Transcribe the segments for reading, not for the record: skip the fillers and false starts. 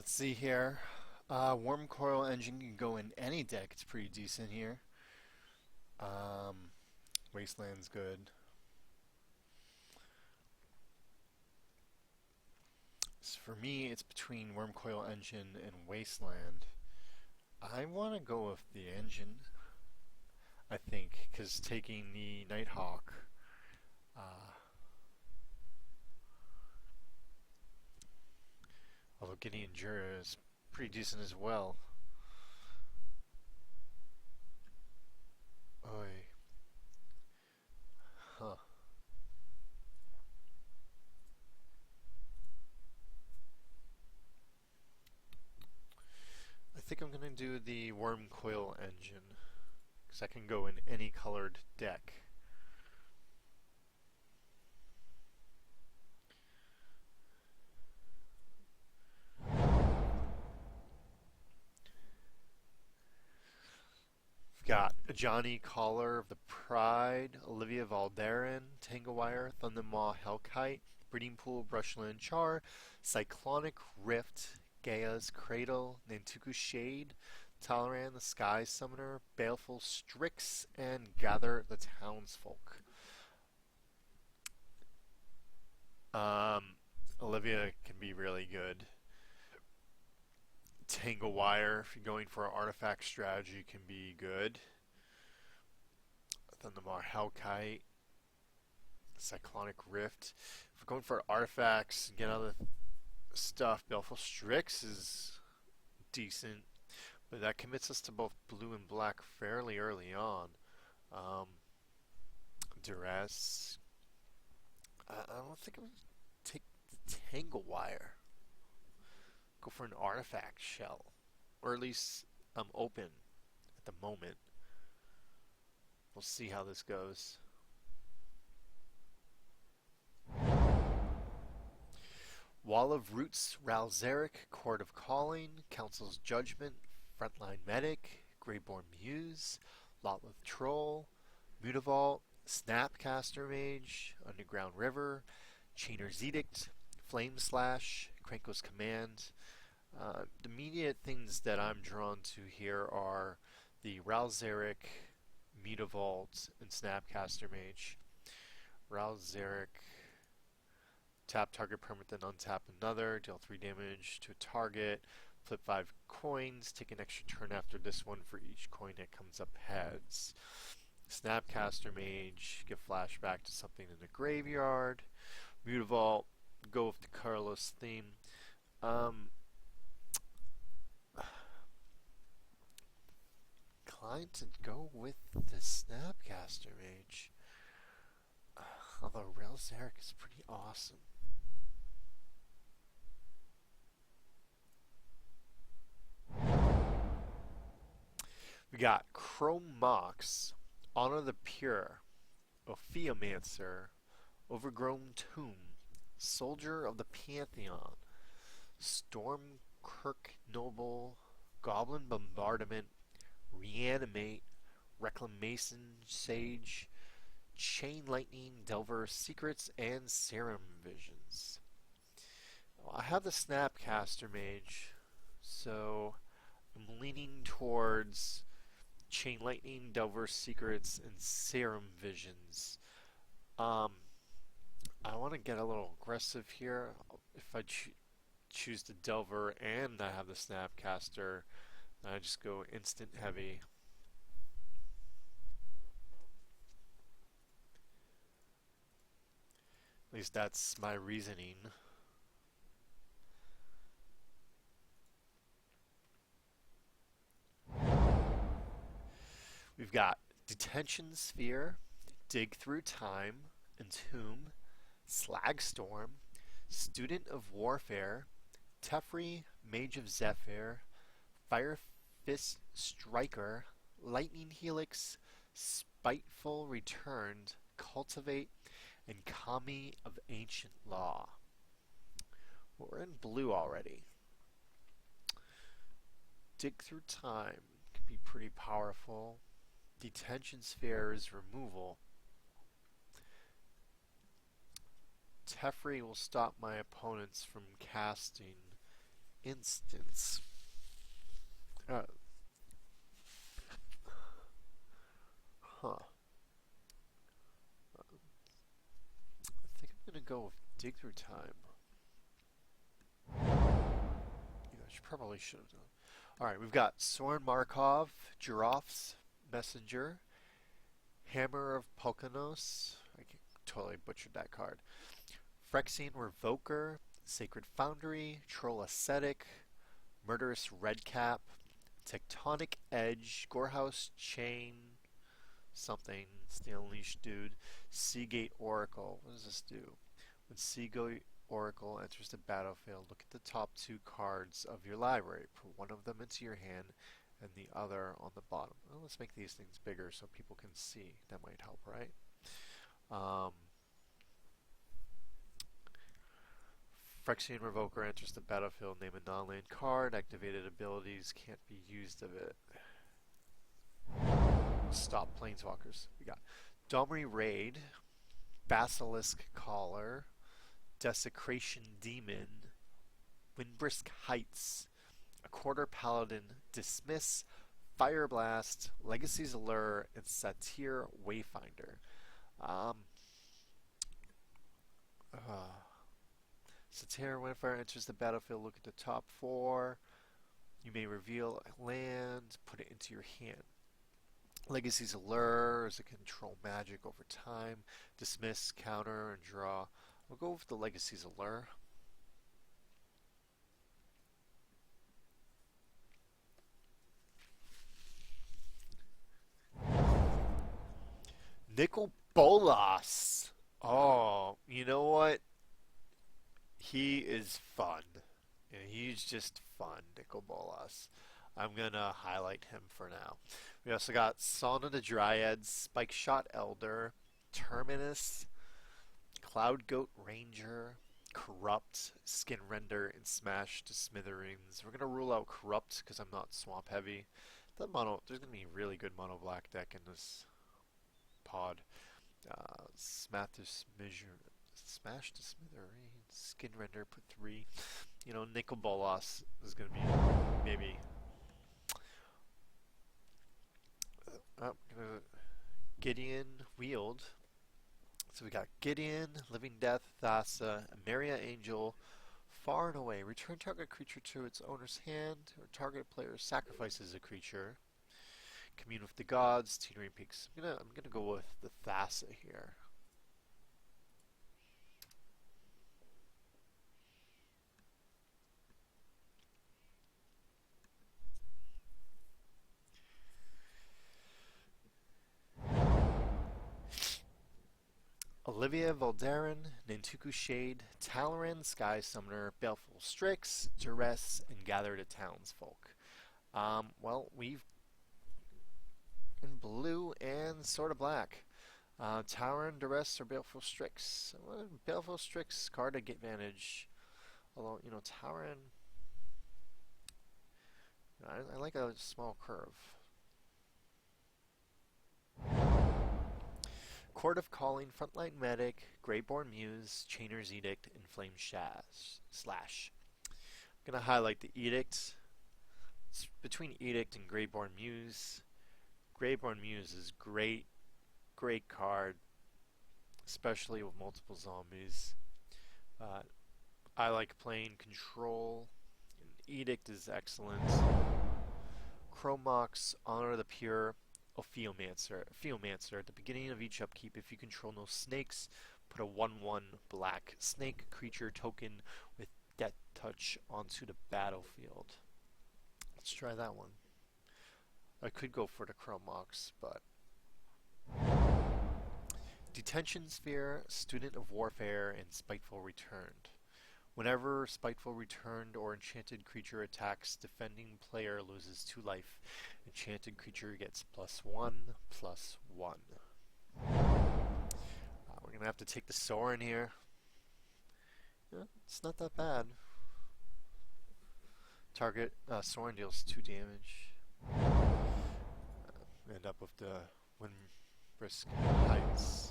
Let's see here. Warm coil engine can go in any deck. It's pretty decent here. Um, Wasteland's good. So for me, it's between Worm Coil Engine and Wasteland. I want to go with the engine, I think, because taking the Nighthawk, uh, although Gideon Jura is pretty decent as well. Oy. Huh. I think I'm going to do the Worm Coil Engine, because I can go in any colored deck. We've got Johnny Collar of the Pride, Olivia Valderin, Tangawire, Thundermaw Hellkite, Breeding Pool, Brushland Char, Cyclonic Rift, Gaia's Cradle, Nantuku Shade, Talaran the Sky Summoner, Baleful Strix, and Gather the Townsfolk. Um, Olivia can be really good. Tangawire, if you're going for an artifact strategy, can be good. Thundermaw Hellkite, Cyclonic Rift. If we're going for artifacts and get other stuff, Baleful Strix is decent, but that commits us to both blue and black fairly early on. Um, Duress. I don't think I'm going to take the Tanglewire. Go for an artifact shell. Or at least I'm open at the moment. We'll see how this goes. Wall of Roots, Ralzeric, Court of Calling, Council's Judgment, Frontline Medic, Greyborn Muse, Lotleth Troll, Mutavault, Snapcaster Mage, Underground River, Chainer's Edict, Flame Slash, Krenko's Command. The immediate things that I'm drawn to here are the Ralzeric, Mutavault, and Snapcaster Mage. Ralzeric, tap target permanent, then untap another, deal 3 damage to a target, flip 5 coins, take an extra turn after this one for each coin that comes up heads. Snapcaster Mage, give flashback to something in the graveyard. Mutavault, go with the Carlos theme. Inclined to go with the Snapcaster Mage. Although Ralzeric is pretty awesome. We got Chrome Mox, Honor the Pure, Ophiomancer, Overgrown Tomb, Soldier of the Pantheon, Stormkirk Noble, Goblin Bombardment, Reanimate, Reclamation Sage, Chain Lightning, Delver Secrets, and Serum Visions. Well, I have the Snapcaster Mage, so I'm leaning towards Chain Lightning, Delver Secrets, and Serum Visions. I want to get a little aggressive here. If I choose the Delver and I have the Snapcaster, then I just go instant heavy. At least that's my reasoning. We've got Detention Sphere, Dig Through Time, Entomb, Slagstorm, Student of Warfare, Teferi, Mage of Zephyr, Fire Fist Striker, Lightning Helix, Spiteful Returned, Cultivate, and Kami of Ancient Law. We're in blue already. Dig Through Time can be pretty powerful. Detention Sphere is removal. Teferi will stop my opponents from casting instance. Alright. Huh. I think I'm gonna go with dig through time. Probably should have done. Alright, we've got Soren Markov, Giraffe's Messenger, Hammer of Pokanos. I totally butchered that card. Phyrexian Revoker, Sacred Foundry, Troll Ascetic, Murderous Redcap, Tectonic Edge, Gorehouse Chain, something, Steel Unleashed Dude, Seagate Oracle. What does this do? When Seagate Oracle enters the battlefield, look at the top two cards of your library. Put one of them into your hand and the other on the bottom. Well, let's make these things bigger so people can see. That might help, right? Phyrexian Revoker enters the battlefield. Name a non-land card. Activated abilities can't be used of it. Stop Planeswalkers. We got Domri Raid, Basilisk Collar, Desecration Demon, Windbrisk Heights, a Quarter Paladin, Dismiss, Fire Blast, Legacy's Allure, and Satyr Wayfinder. Satyr Wayfinder enters the battlefield. Look at the top four. You may reveal a land, put it into your hand. Legacy's Allure is a control magic over time. Dismiss, counter, and draw. We'll go with the Legacy's Allure. Nicol Bolas. Oh, you know what? He is fun. Yeah, he's just fun, Nicol Bolas. I'm gonna highlight him for now. We also got Sauna the Dryad, Spike Shot Elder, Terminus, Cloud Goat Ranger, Corrupt, Skin Render, and Smash to Smithereens. We're gonna rule out Corrupt because I'm not swamp heavy. There's gonna be a really good mono black deck in this pod. Smash to Smithereens, Skin Render, put 3. You know, Nicol Bolas is gonna be maybe. Gideon Wield. So we got Gideon, Living Death, Thassa, Emeria Angel, Far and Away. Return target creature to its owner's hand, or target player sacrifices a creature. Commune with the Gods, Teetering Peaks. I'm gonna go with the Thassa here. Olivia Voldaren, Nantuku Shade, Talaran, Sky Summoner, Baleful Strix, Duress, and Gather the Townsfolk. Well, we've in blue and sort of black. Talaran, Duress, or Baleful Strix. Baleful Strix card advantage. Although, you know, Talaran, I like a small curve. Court of Calling, Frontline Medic, Greyborn Muse, Chainer's Edict, and Flame Slash. I'm going to highlight the Edict. It's between Edict and Greyborn Muse. Greyborn Muse is great card, especially with multiple zombies. I like playing Control. And Edict is excellent. Chromox, Honor the Pure. Ophiomancer. At the beginning of each upkeep, if you control no snakes, put a 1/1 black snake creature token with Death Touch onto the battlefield. Let's try that one. I could go for the Chromox, but... Detention Sphere, Student of Warfare, and Spiteful Returned. Whenever Spiteful Returned or Enchanted creature attacks, defending player loses 2 life. Enchanted creature gets +1/+1. We're going to have to take the Sorin here. Yeah, it's not that bad. Target Sorin deals 2 damage. End up with the Windbrisk Heights.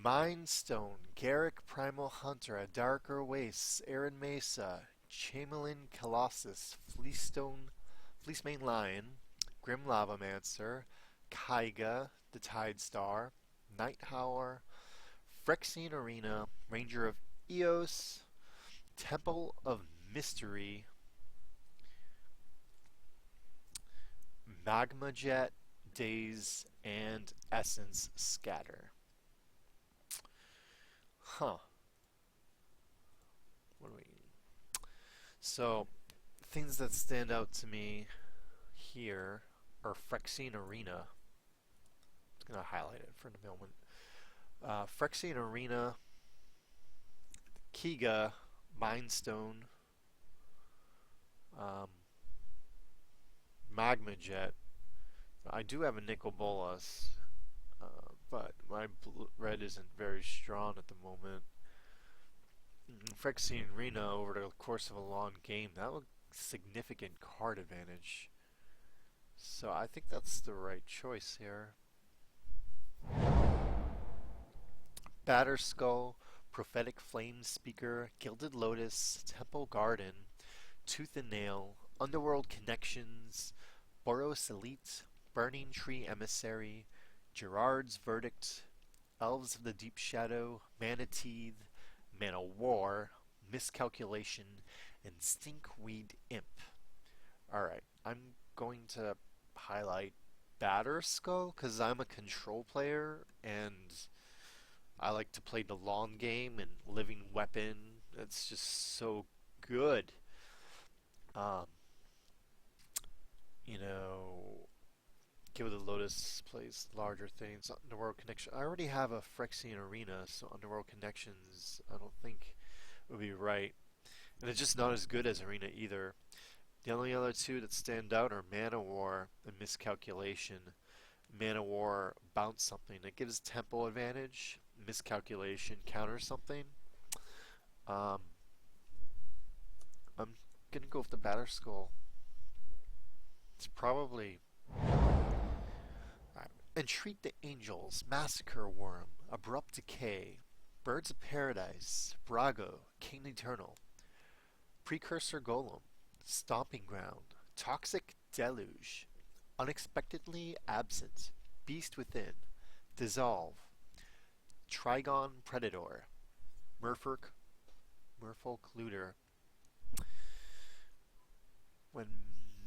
Mindstone, Garrick Primal Hunter, A Darker Wastes, Aaron Mesa, Chamelin Colossus, Fleecemane Lion, Grim Lavamancer, Kaiga, the Tide Star, Nighthowler, Phyrexian Arena, Ranger of Eos, Temple of Mystery, Magma Jet, Daze, and Essence Scatter. Huh. What do we... So, things that stand out to me here are Phyrexian Arena. I'm going to highlight it for the moment. Phyrexian Arena, Kiga, Mindstone, Magma Jet. I do have a Nicol Bolas, but my red isn't very strong at the moment. Phyrexian Arena, over the course of a long game, that would significant card advantage. So I think that's the right choice here. Batterskull, Prophetic Flame Speaker, Gilded Lotus, Temple Garden, Tooth and Nail, Underworld Connections, Boros Elite, Burning Tree Emissary, Gerard's Verdict, Elves of the Deep Shadow, Manatee, Mana War, Miscalculation, and Stinkweed Imp. Alright, I'm going to highlight Batterskull because I'm a control player and I like to play the long game, and Living Weapon, it's just so good. You know, Gilded Lotus plays larger things. Underworld Connection. I already have a Phyrexian Arena, so Underworld Connections I don't think would be right. And it's just not as good as Arena either. The only other two that stand out are Mana War and Miscalculation. Mana War bounce something. It gives Tempo advantage. Miscalculation counters something. I'm gonna go with the Batterskull. It's probably... Entreat the Angels, Massacre Worm, Abrupt Decay, Birds of Paradise, Brago, King Eternal, Precursor Golem, Stomping Ground, Toxic Deluge, Unexpectedly Absent, Beast Within, Dissolve, Trigon Predator, Merfolk Looter. When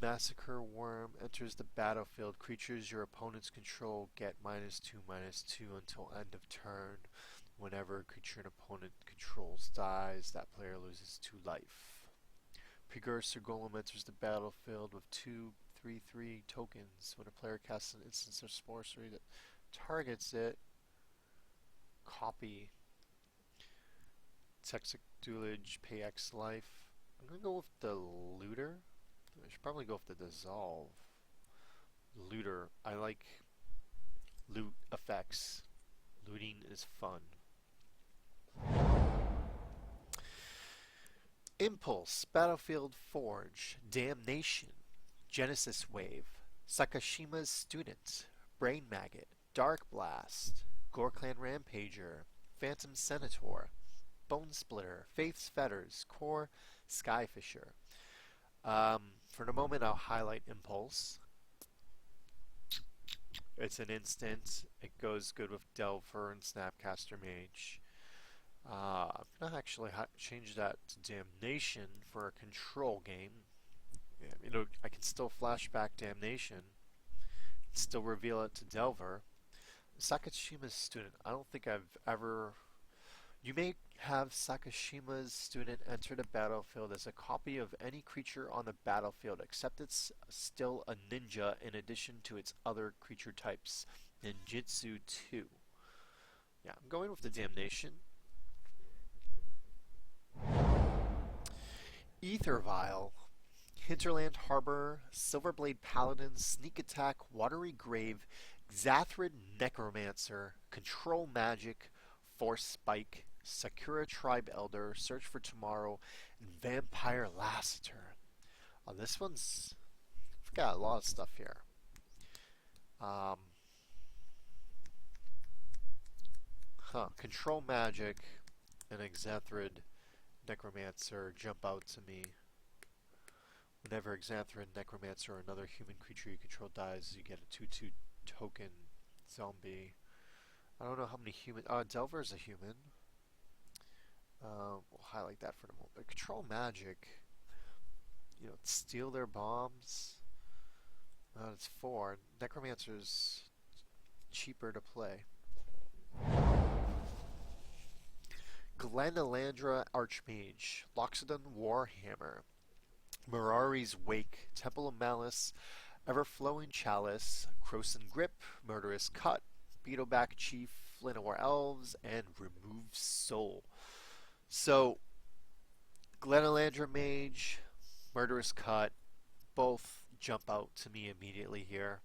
Massacre Worm enters the battlefield, creatures your opponents control get -2/-2 until end of turn. Whenever a creature an opponent controls dies, that player loses 2 life. Precursor Golem enters the battlefield with 2/3/3 tokens. When a player casts an instance or sorcery that targets it, copy. Toxic Deluge, pay X life. I'm gonna go with the Looter. I should probably go with the Dissolve. Looter. I like loot effects. Looting is fun. Impulse, Battlefield Forge, Damnation, Genesis Wave, Sakashima's Student, Brain Maggot, Dark Blast, Goreclan Rampager, Phantom Senator, Bone Splitter, Faith's Fetters, Core, Skyfisher. For the moment, I'll highlight Impulse. It's an instant. It goes good with Delver and Snapcaster Mage. I'm going to actually change that to Damnation for a control game. Yeah, you know, I can still flashback Damnation, still reveal it to Delver. Sakashima's Student. I don't think I've ever... You may have Sakashima's Student enter the battlefield as a copy of any creature on the battlefield, except it's still a ninja in addition to its other creature types. Ninjutsu 2. Yeah, I'm going with the Damnation. Ether Vial, Hinterland Harbor, Silverblade Paladin, Sneak Attack, Watery Grave, Xathrid Necromancer, Control Magic, Force Spike, Sakura Tribe Elder, Search for Tomorrow, and Vampire Lassiter. This one's... I've got a lot of stuff here. Control Magic and Exanthrid Necromancer jump out to me. Whenever Exanthrid Necromancer or another human creature you control dies, you get a 2/2 token zombie. I don't know how many human... Delver is a human. We'll highlight that for the moment. But Control Magic, you know, steal their bombs. It's 4. Necromancer's cheaper to play. Glenalandra Archmage, Loxodon Warhammer, Mirari's Wake, Temple of Malice, Everflowing Chalice, Krosan Grip, Murderous Cut, Beetleback Chief, Llanowar Elves, and Remove Soul. So, Glenalandra Mage, Murderous Cut, both jump out to me immediately here.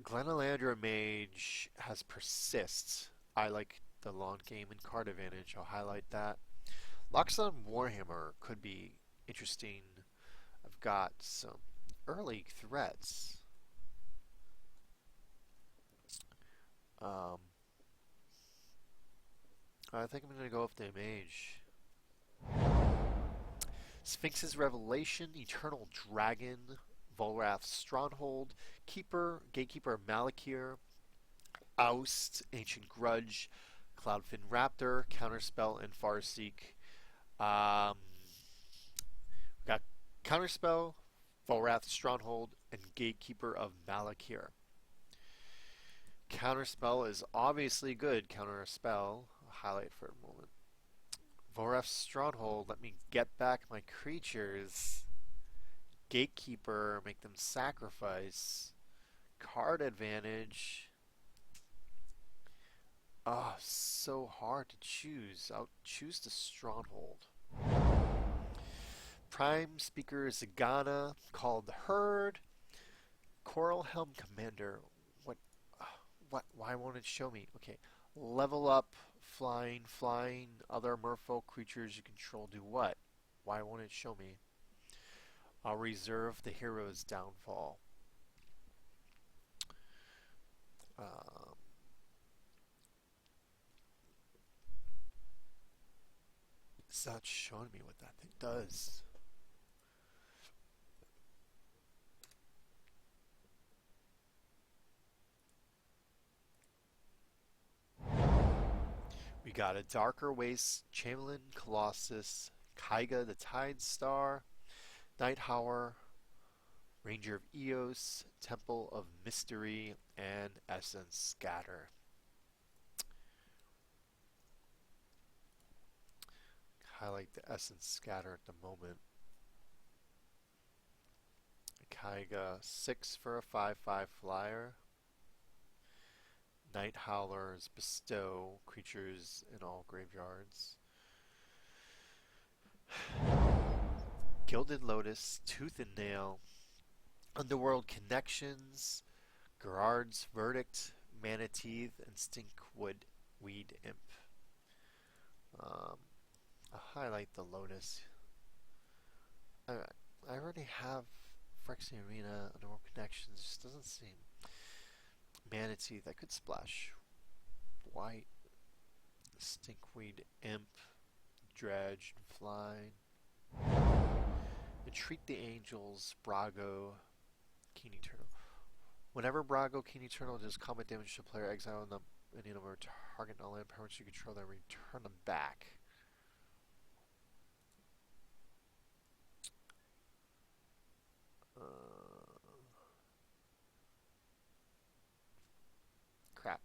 Glenalandra Mage has Persist. I like the long game and card advantage. I'll highlight that. Loxodon Warhammer could be interesting. I've got some early threats. I think I'm going to go with the Mage. Sphinx's Revelation, Eternal Dragon, Volrath's Stronghold, Gatekeeper Malakir, Oust, Ancient Grudge, Cloudfin Raptor, Counterspell, and Farseek. We got Counterspell, Volrath's Stronghold, and Gatekeeper of Malakir. Counterspell is obviously good. Counterspell, I'll highlight for a moment. Volrath's Stronghold, let me get back my creatures. Gatekeeper, make them sacrifice. Card advantage. So hard to choose. I'll choose the Stronghold. Prime Speaker Zagana, called the Herd. Coral Helm Commander. Why won't it show me? Okay. Level up, flying. Other merfolk creatures you control do what? Why won't it show me? I'll reserve the hero's downfall. It's not showing me what that thing does. We got a Darker Waste, Chamberlain Colossus, Kaiga the Tide Star, Nighthauer, Ranger of Eos, Temple of Mystery, and Essence Scatter. Highlight the Essence Scatter at the moment. Kaiga, 6 for a 5/5 flyer. Night Howlers bestow creatures in all graveyards. Gilded Lotus, Tooth and Nail, Underworld Connections, Gerard's Verdict, Manateeth, and Stinkwood Weed Imp. I'll highlight the Lotus. I already have Phyrexian Arena, Underworld Connections, just doesn't seem. Manateeth, I could splash white. Stinkweed Imp, Dredge, Flying. Entreat the Angels, Brago, Keen Eternal. Whenever Brago, Keen Eternal does combat damage to a player, exile any number of target non-land permanents you control, then return them back. Crap.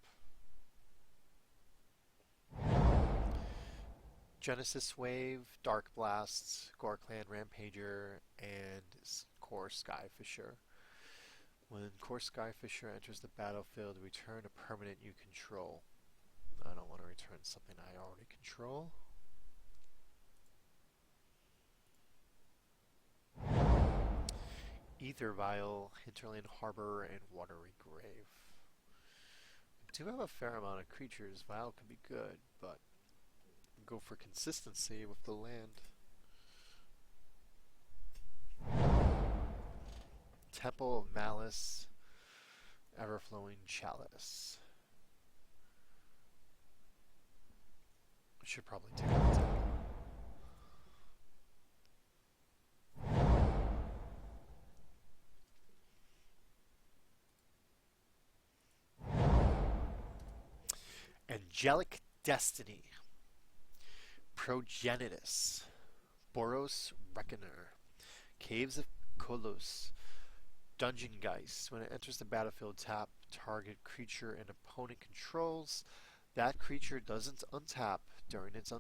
Genesis Wave, Dark Blasts, Gore Clan Rampager, and Core Skyfisher. When Core Skyfisher enters the battlefield, return a permanent you control. I don't want to return something I already control. Ether Vial, Hinterland Harbor, and Watery Grave. I do have a fair amount of creatures. Vial could be good, but go for consistency with the land. Temple of Malice, Everflowing Chalice. should probably take the tap. Angelic Destiny, Progenitus, Boros Reckoner, Caves of Kolos, Dungeon Geist. When it enters the battlefield, tap target creature and opponent controls. That creature doesn't untap during its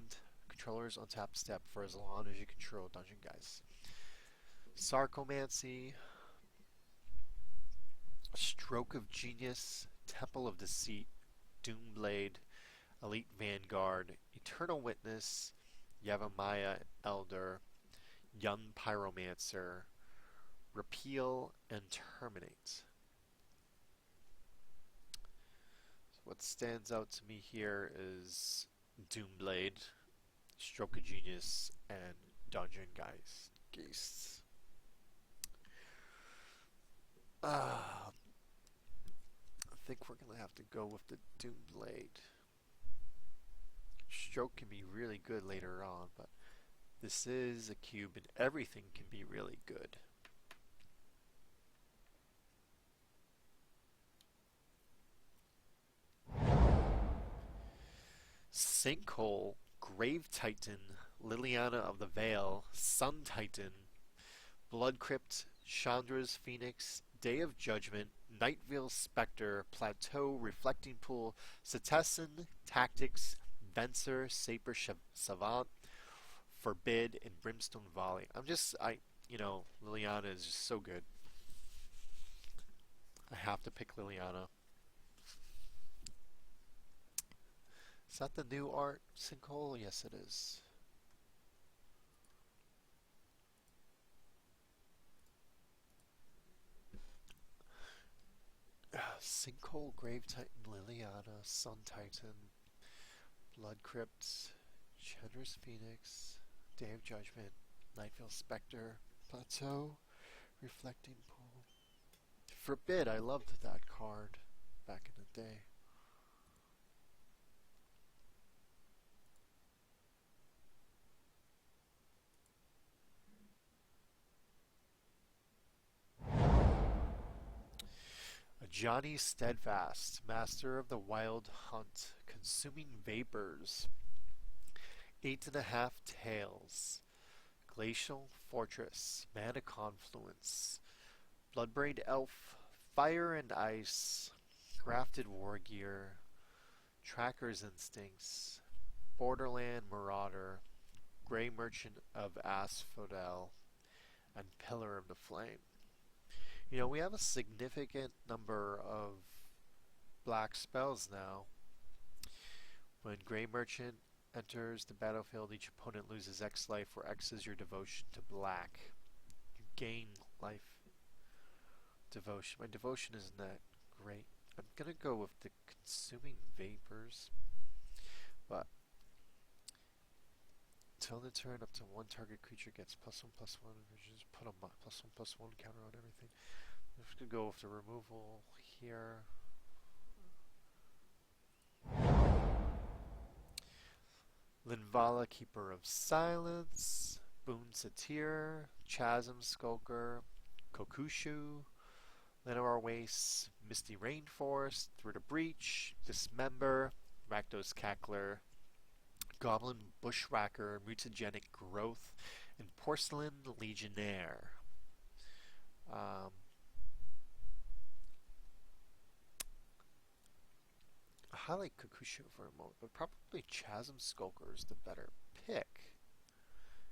controller's untap step for as long as you control Dungeon Geist. Sarcomancy, Stroke of Genius, Temple of Deceit, Doomblade, Elite Vanguard, Eternal Witness, Yavimaya Elder, Young Pyromancer, Repeal, and Terminate. So what stands out to me here is Doomblade, Stroke of Genius, and Dungeon Geist. I think we're going to have to go with the Doomblade. Stroke can be really good later on, but this is a cube and everything can be really good. Sinkhole, Grave Titan, Liliana of the Veil, Sun Titan, Blood Crypt, Chandra's Phoenix, Day of Judgment, Nightveil Spectre, Plateau, Reflecting Pool, Setessan, Tactics, Venser, Saper Savant, Forbid, and Brimstone Volley. Liliana is just so good. I have to pick Liliana. Is that the new art, Sinkhole? Yes, it is. Sinkhole, Grave Titan, Liliana, Sun Titan, Blood Crypt, Chandra's Phoenix, Day of Judgment, Nightveil Spectre, Plateau, Reflecting Pool. Forbid, I loved that card back in the day. Ajani Steadfast, Master of the Wild Hunt, Consuming Vapors, 8.5 Tails, Glacial Fortress, Mana Confluence, Bloodbraid Elf, Fire and Ice, Grafted Wargear, Tracker's Instincts, Borderland Marauder, Grey Merchant of Asphodel, and Pillar of the Flame. You know, we have a significant number of black spells now. When Grey Merchant enters the battlefield, each opponent loses X life, where X is your devotion to black. You gain life. Devotion. My devotion isn't that great. I'm gonna go with the Consuming Vapors. But until the turn, up to one target creature gets +1/+1, just put a +1/+1 counter on everything. I'm just gonna go with the removal here. Linvala, Keeper of Silence, Boon Satyr, Chasm Skulker, Kokushu, Llanowar Waste, Misty Rainforest, Through the Breach, Dismember, Rakdos Cackler, Goblin Bushwhacker, Mutagenic Growth, and Porcelain Legionnaire. I highlight Kokushu for a moment, but probably Chasm Skulker is the better pick,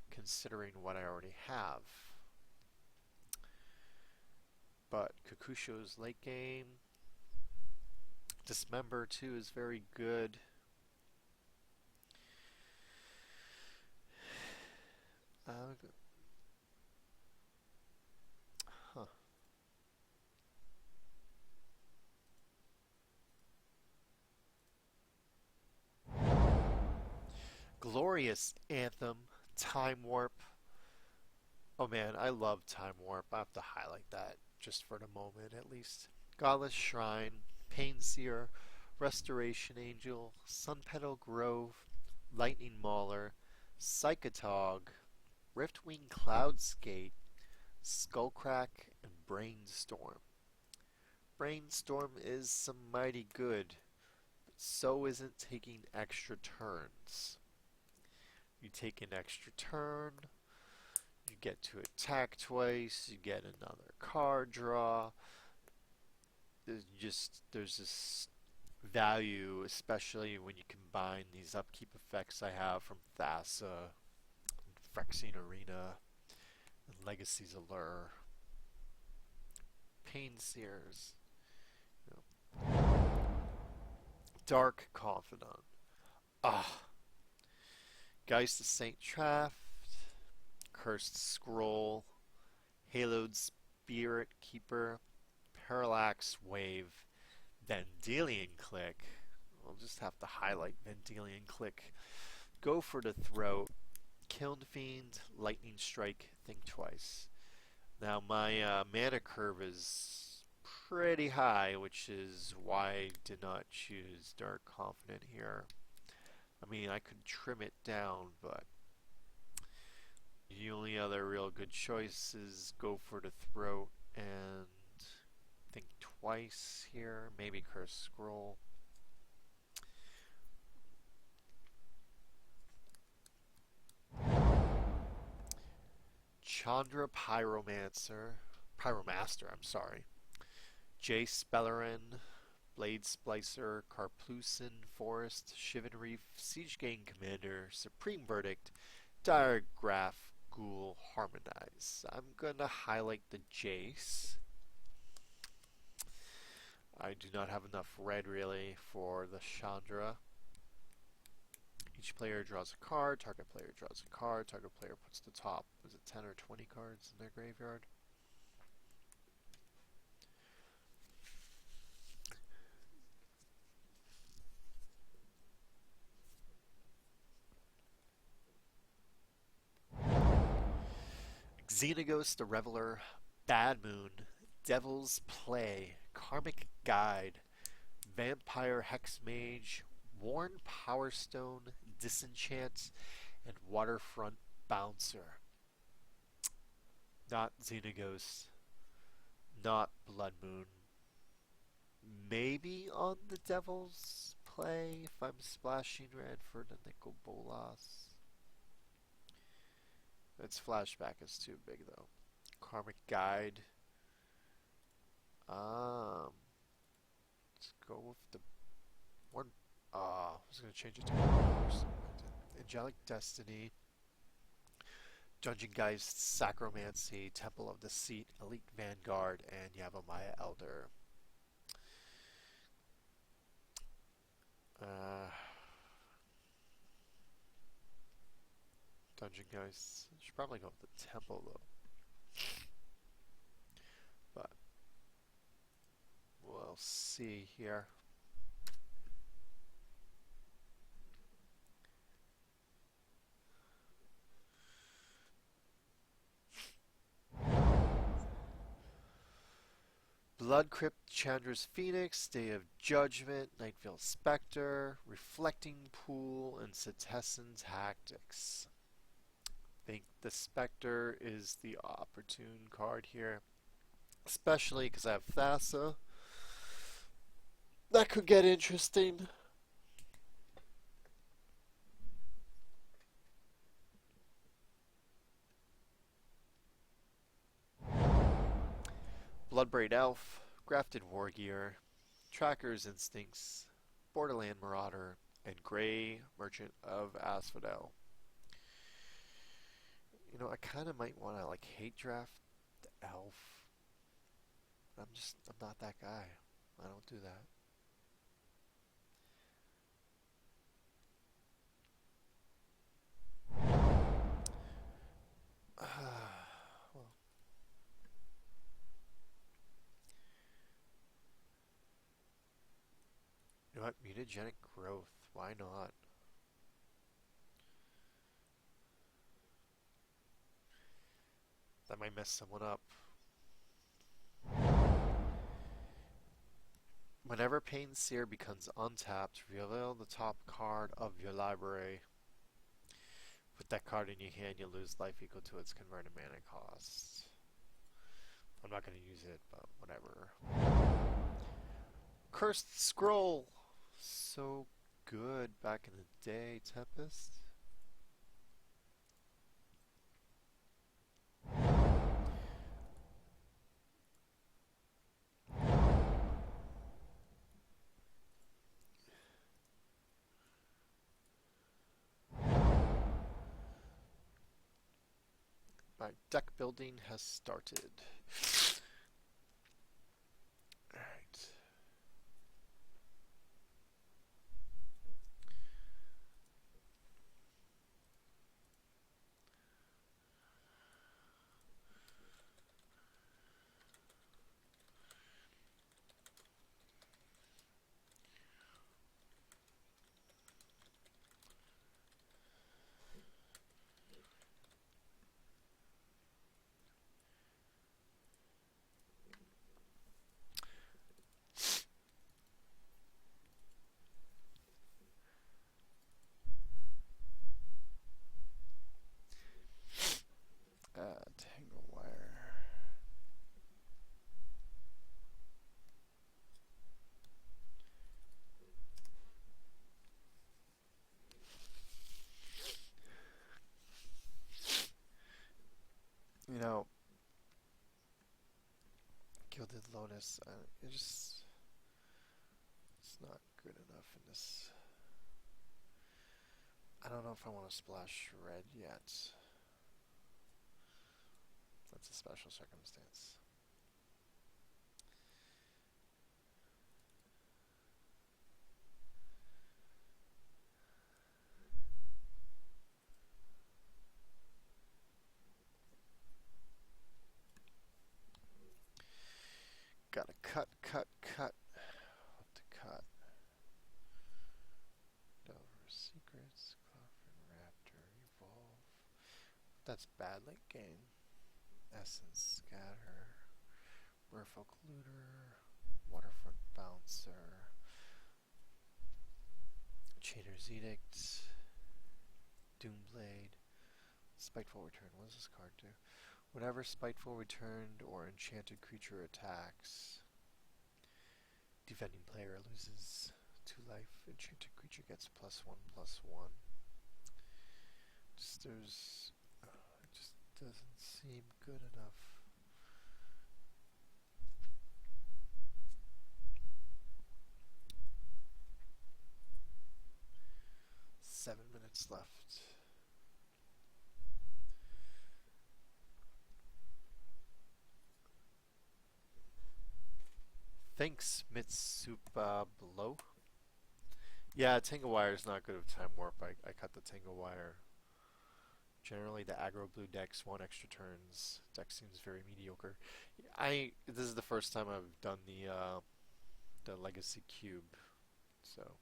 considering what I already have. But Kokushu's late game. Dismember too is very good. Glorious Anthem, Time Warp. Oh man, I love Time Warp. I have to highlight that just for the moment at least. Godless Shrine, Painseer, Restoration Angel, Sunpetal Grove, Lightning Mauler, Psychotog, Riftwing Cloudskate, Skullcrack, and Brainstorm. Brainstorm is some mighty good, but so isn't taking extra turns. You take an extra turn, you get to attack twice, you get another card draw. There's this value, especially when you combine these upkeep effects I have from Thassa, Phyrexian Arena, and Legacy's Allure. Painseers, you know. Dark Confidant. Ah, Geist of Saint Traft, Cursed Scroll, Haloed Spirit Keeper, Parallax Wave, Vendilion Click. I'll just have to highlight Vendilion Click. Go for the throat. Kiln Fiend, Lightning Strike, think twice. Now my mana curve is pretty high, which is why I did not choose Dark Confidant here. I mean, I could trim it down, but the only other real good choice is go for the throat and think twice here. Maybe Curse Scroll. Chandra Pyromaster, I'm sorry. Jace Beleren, Blade Splicer, Karplusin, Forest, Shivan Reef, Siege Gang Commander, Supreme Verdict, Diregraph, Ghoul, Harmonize. I'm gonna highlight the Jace. I do not have enough red really for the Chandra. Each player draws a card, target player draws a card, target player puts the top, was it 10 or 20 cards in their graveyard? Xenaghost the Reveler, Bad Moon, Devil's Play, Karmic Guide, Vampire Hexmage, Worn Powerstone, Disenchant, and Waterfront Bouncer. Not Xenaghost, not Blood Moon. Maybe on the Devil's Play if I'm splashing red for the Nicol Bolas. Its flashback is too big though. Karmic Guide. Let's go with the one. I was gonna change it to Angelic Destiny, Dungeon Geist, Sacromancy, Temple of Deceit, Elite Vanguard, and Yavimaya Elder. Dungeon Geist. I should probably go with the Temple though. But we'll see here. Blood Crypt, Chandra's Phoenix, Day of Judgment, Nightveil Spectre, Reflecting Pool, and Setessan Tactics. I think the Spectre is the opportune card here, especially because I have Thassa. That could get interesting. Bloodbraid Elf, Grafted Wargear, Tracker's Instincts, Borderland Marauder, and Grey Merchant of Asphodel. You know, I kind of might want to like hate draft the Elf. I'm not that guy. I don't do that. Well, you know what? Mutagenic Growth. Why not? That might mess someone up. Whenever Painseer becomes untapped, reveal the top card of your library. Put that card in your hand, you lose life equal to its converted mana cost. I'm not going to use it, but whatever. Cursed Scroll! So good back in the day, Tempest. My deck building has started. Alright. Tangle wire. You know, Gilded Lotus, it's not good enough in this. I don't know if I want to splash red yet. That's a special circumstance. Gotta cut. What to cut? Delver Secrets, Cloudfin Raptor, Evolve. That's bad late game. Essence Scatter, Merfolk Looter, Waterfront Bouncer, Chainer's Edict, Doomblade, Spiteful Return. What does this card do? Whenever Spiteful Returned or enchanted creature attacks, defending player loses 2 life. Enchanted creature gets +1/+1. It just doesn't seem good enough. Seven minutes left. Thanks, Mitsuba Blow. Yeah, Tangle Wire is not good with Time Warp. I cut the Tangle Wire. Generally, the aggro blue decks want extra turns. Deck seems very mediocre. This is the first time I've done the Legacy Cube, so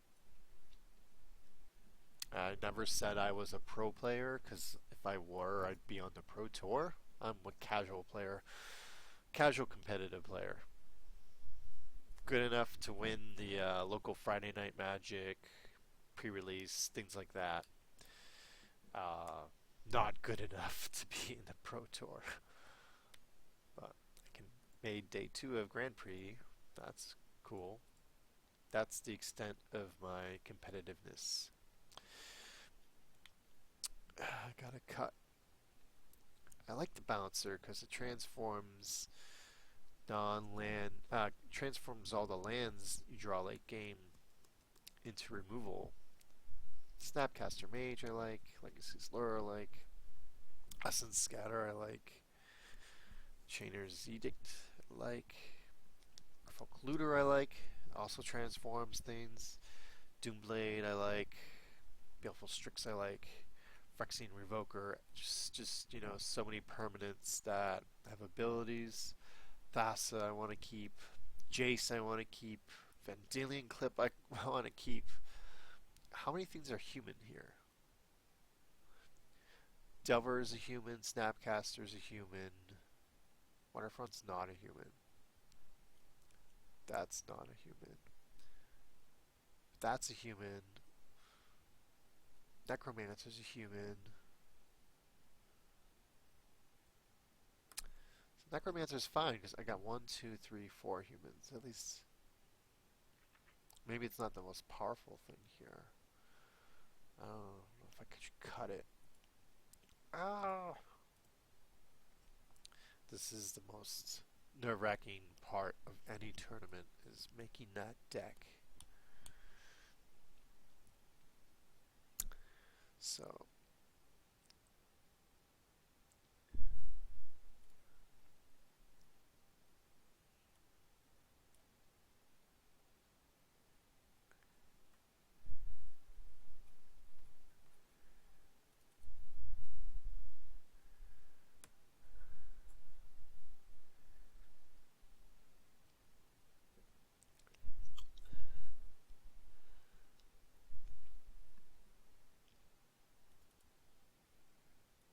I never said I was a pro player, because if I were, I'd be on the pro tour. I'm a casual player, casual competitive player. Good enough to win the local Friday Night Magic pre-release, things like that. Not good enough to be in the Pro Tour. But I made day 2 of Grand Prix. That's cool. That's the extent of my competitiveness. I gotta cut. I like the Bouncer because it transforms transforms all the lands you draw late game into removal. Snapcaster Mage I like, Legacy's Lure I like, Essence Scatter I like, Chainer's Edict I like, Merfolk Looter I like, also transforms things, Doomblade I like, Baleful Strix I like, Phyrexian Revoker, just you know, so many permanents that have abilities. Thassa I want to keep, Jace I want to keep, Vendilion Clip I want to keep. How many things are human here? Delver is a human, Snapcaster is a human, Waterfront's not a human. That's not a human. That's a human. Necromancer's a human. Necromancer's fine because I got 1, 2, 3, 4 humans. At least maybe it's not the most powerful thing here. I don't know if I could cut it. Ah, this is the most nerve-wracking part of any tournament is making that deck. So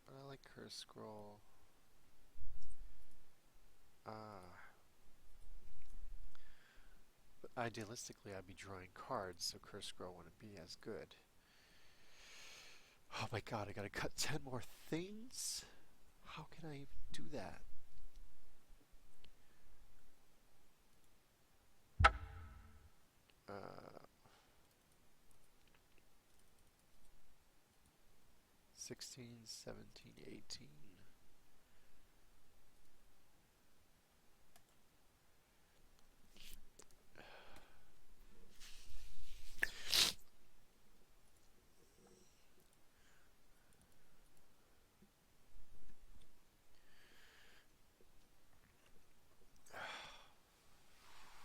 but I like Curse Scroll. But idealistically, I'd be drawing cards, so Curse Scroll wouldn't be as good. Oh my god, I gotta cut 10 more things? How can I even do that? Uh, 16, 17, 18.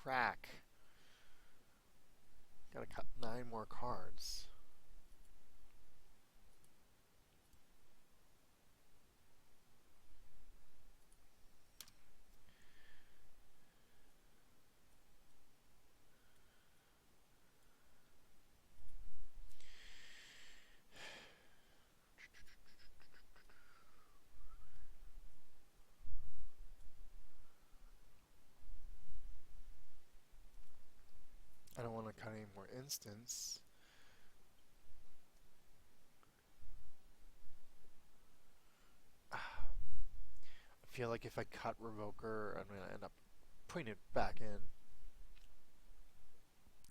Frack. Gotta cut 9 more cards. I don't want to cut any more instants. I feel like if I cut Revoker, I'm going to end up putting it back in.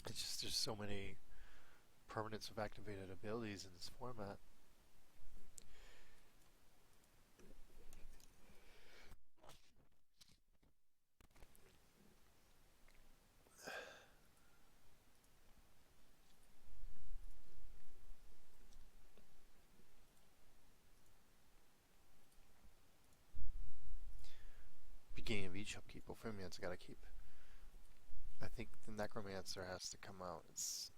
It's just there's so many permanents of activated abilities in this format. Beginning of each upkeep, Ophidian's got to keep. I think the Necromancer has to come out. It's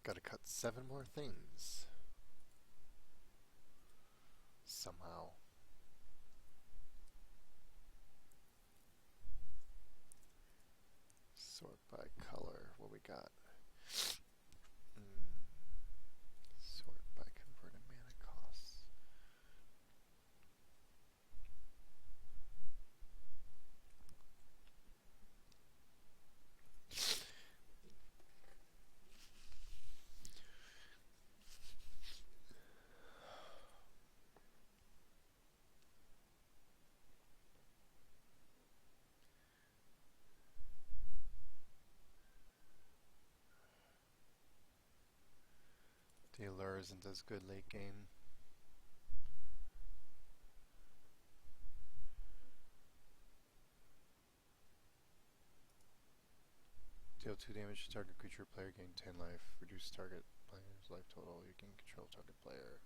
got to cut 7 more things somehow. Sort by color. What we got? Sort by converted mana costs. The allure isn't as good late game. Deal 2 damage to target creature, player gain 10 life. Reduce target player's life total. You can control target player.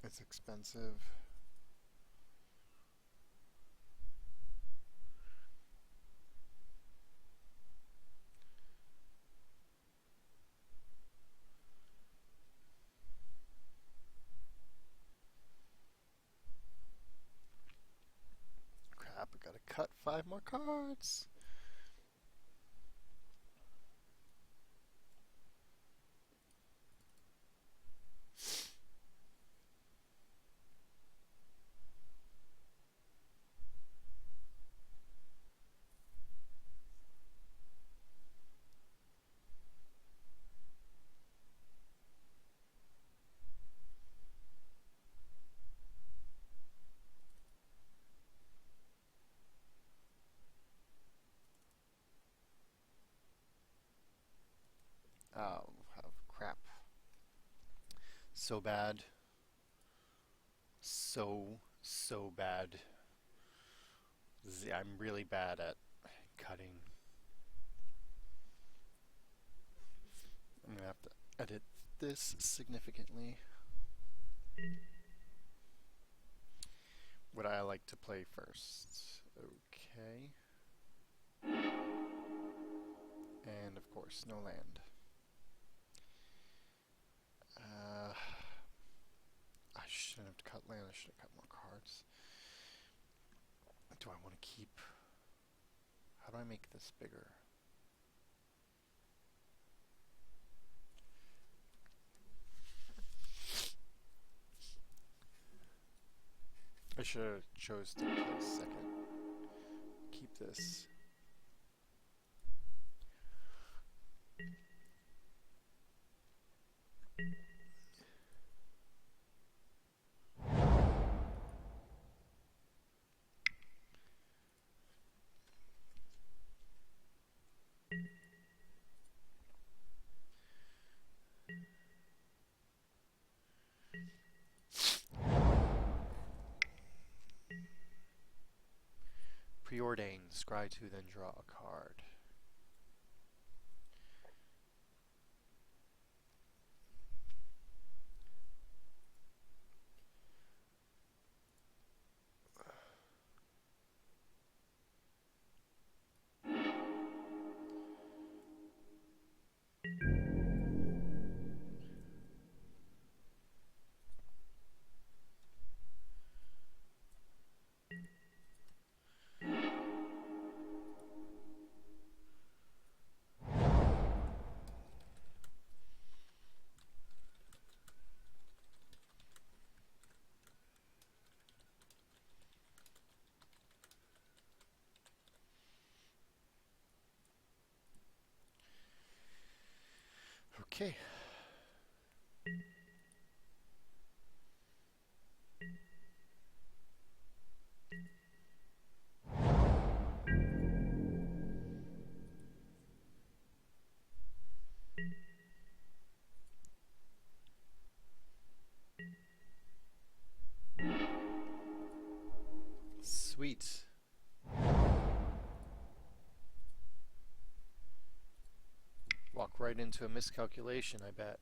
It's expensive. Crap, I gotta cut 5 more cards. so bad. So bad. I'm really bad at cutting. I'm gonna have to edit this significantly. Would I like to play first? Okay. And of course, no land. I shouldn't have cut land, I should have cut more cards. Do I want to keep... How do I make this bigger? I should have chose to play second. Keep this. Preordain, scry 2, then draw a card. Okay. Sweet. Walk right into a miscalculation, I bet.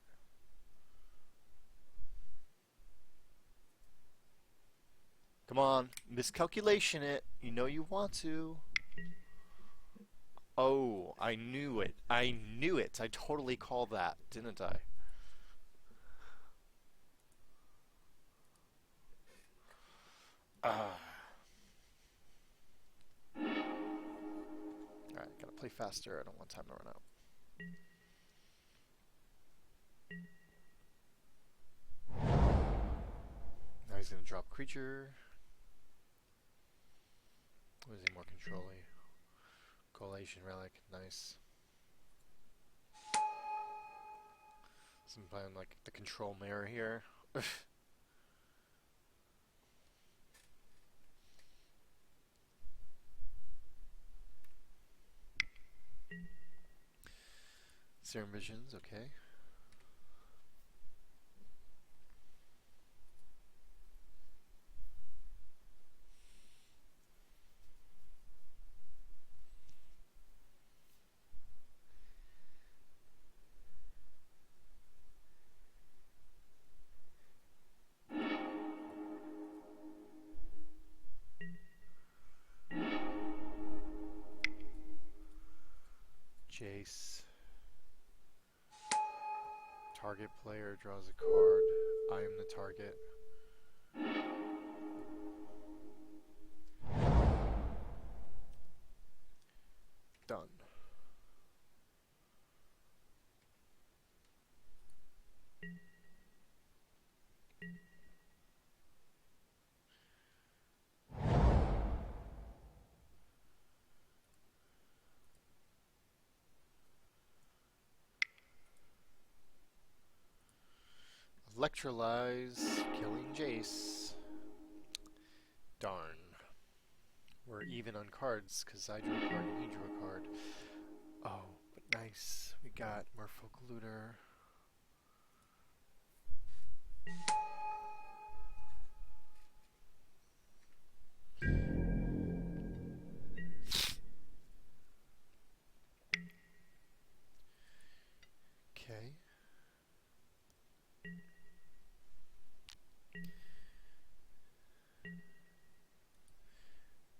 Come on, miscalculation it. You know you want to. Oh, I knew it. I knew it. I totally called that, didn't I? Alright, gotta play faster. I don't want time to run out. Now he's gonna drop creature. What is he more controlling? Collation Relic, nice. So I'm playing like the control mirror here. Serum Visions, okay. Jace. Target player draws a card. I am the target. Done. Electrolyze, killing Jace. Darn. We're even on cards because I drew a card and he drew a card. Oh, but nice. We got Merfolk Looter. Okay.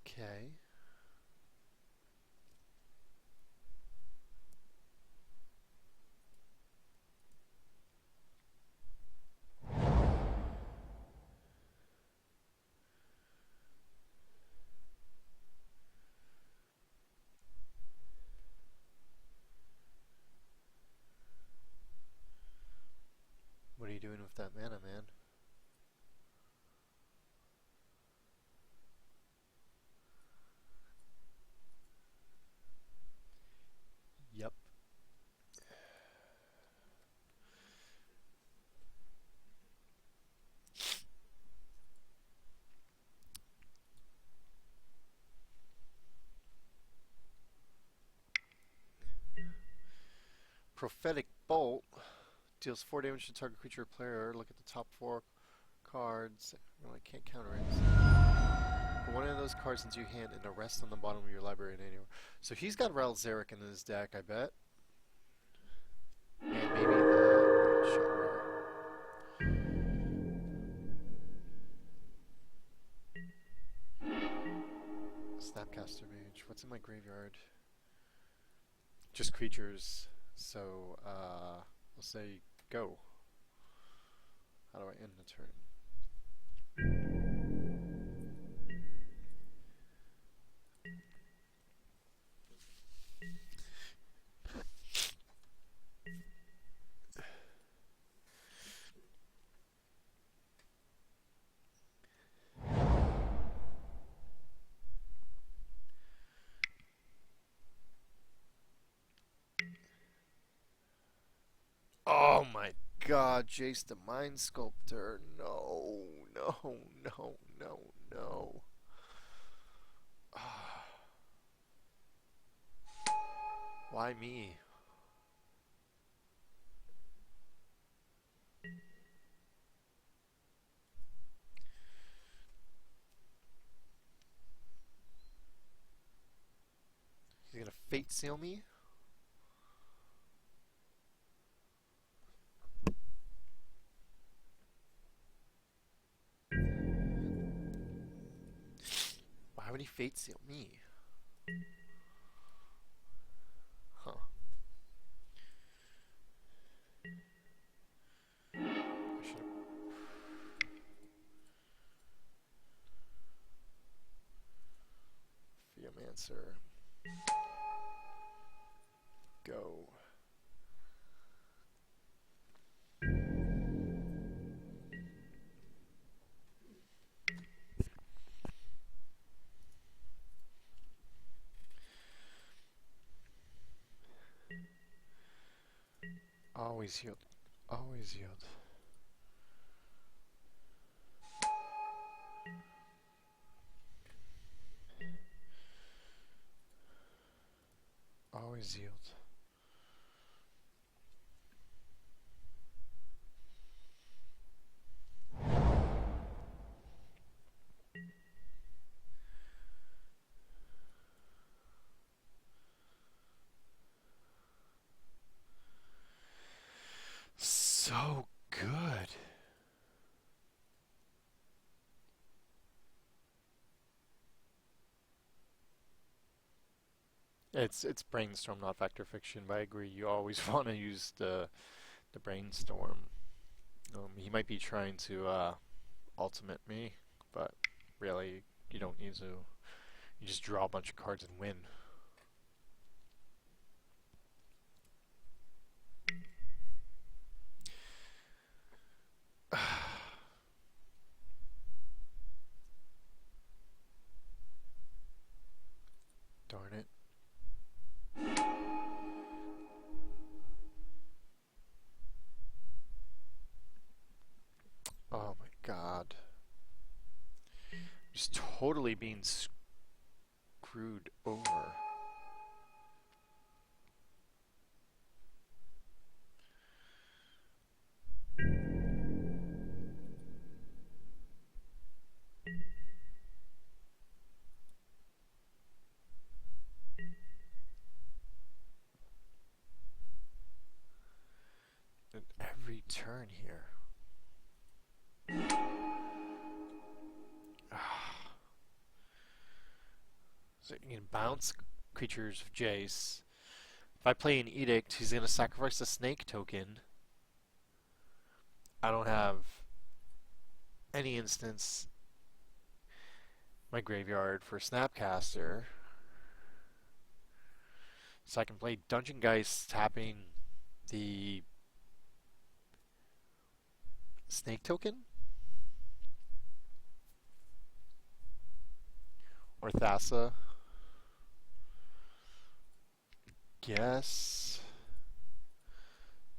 Okay. What are you doing with that mana, man? Yep. Prophetic Bolt deals 4 damage to target creature or player. Look at the top 4 cards. Well, I can't counter it. Put one of those cards into your hand and the rest on the bottom of your library in any order. So he's got Ralzeric in his deck, I bet. And maybe the Snapcaster Mage. What's in my graveyard? Just creatures. So, we'll say go. How do I end the turn? Oh my god, Jace the Mind Sculptor. No, no, no, no, no. Why me? He's gonna Fate Seal me? Why would he Fate Seal me? Huh. I should've... Theomancer. Go. Always yield. Always yield. Always yield. So good. It's brainstorm, not factor fiction, but I agree. You always want to use the brainstorm. He might be trying to ultimate me, but really, you don't need to. You just draw a bunch of cards and win. Darn it. Oh my god. Just totally being screwed over. turn here? So you can bounce creatures of Jace. If I play an Edict, he's going to sacrifice a snake token. I don't have any instance my graveyard for Snapcaster. So I can play Dungeon Geist tapping the snake token? Or Thassa? Guess.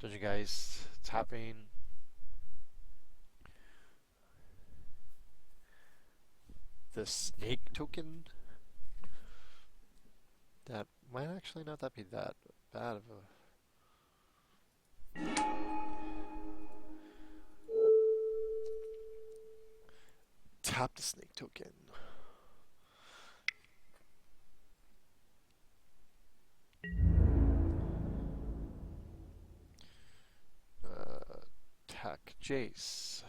Dungeon Geist tapping the snake token? That might actually not be that bad of a... Tap the snake token. Attack Jace.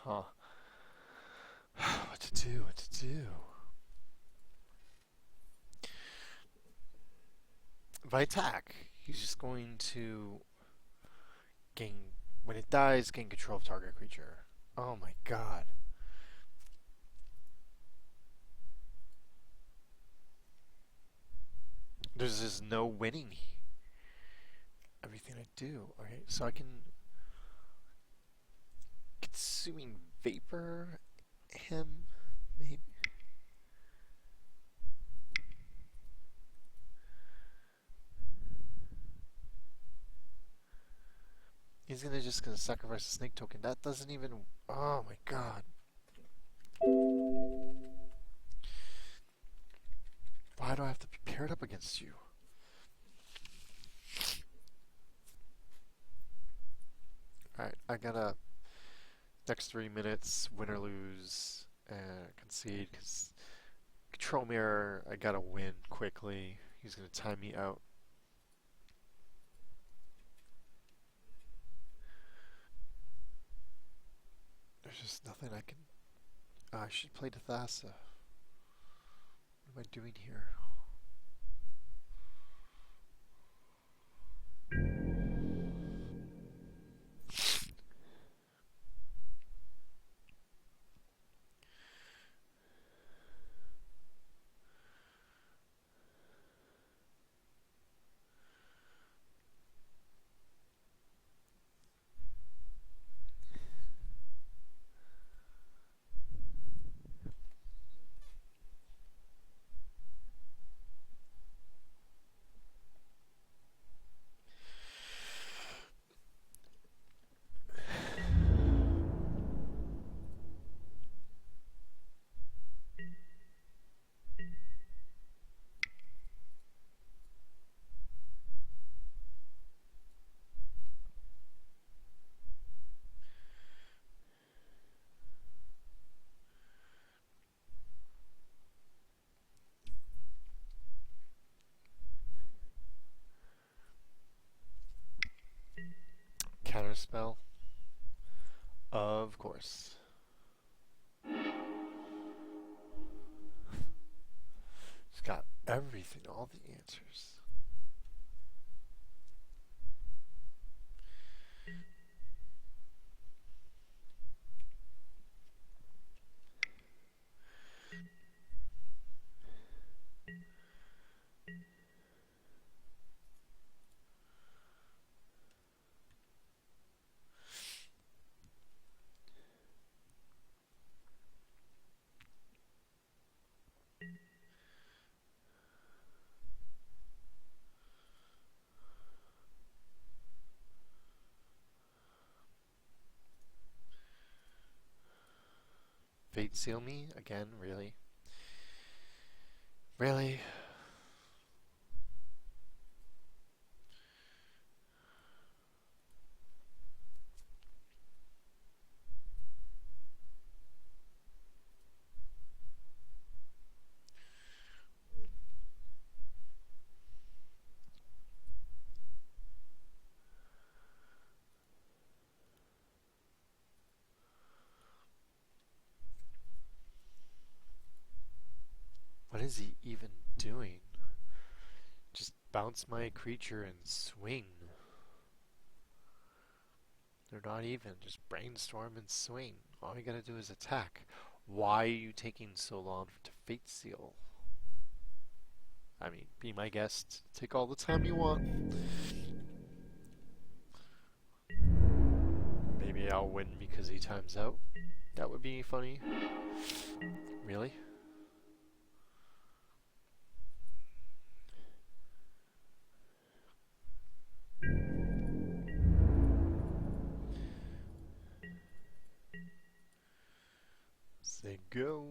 Huh. What to do? What to do? If I attack, he's just going to gain... When it dies, gain control of target creature. Oh my god. There's just no winning everything I do. Okay, so I can... Consuming Vapor him, maybe? He's gonna sacrifice a snake token. That doesn't even... Oh my god. Why do I have to be paired up against you? Alright, I gotta... Next 3 minutes, win or lose, concede, because Control Mirror, I gotta win quickly. He's gonna time me out. There's just nothing I can... I should play Thassa. What am I doing here? Counterspell. Of course. It's got everything, all the answers. Fate Seal Me? Again? Really? Really? What is he even doing? Just bounce my creature and swing. They're not even. Just brainstorm and swing. All you gotta do is attack. Why are you taking so long to Fate Seal? I mean, be my guest. Take all the time you want. Maybe I'll win because he times out. That would be funny. Really? Say go.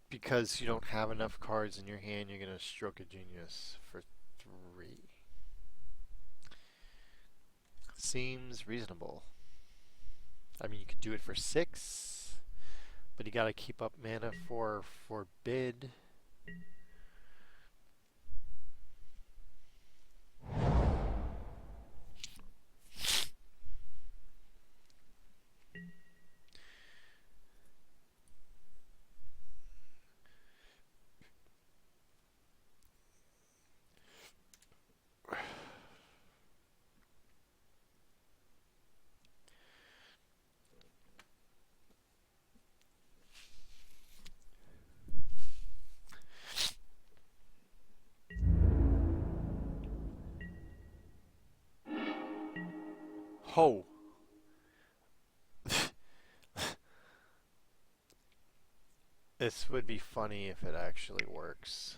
Because you don't have enough cards in your hand, you're gonna stroke a genius for 3. Seems reasonable. I mean, you could do it for 6, but you gotta keep up mana for Forbid. Ho! This would be funny if it actually works.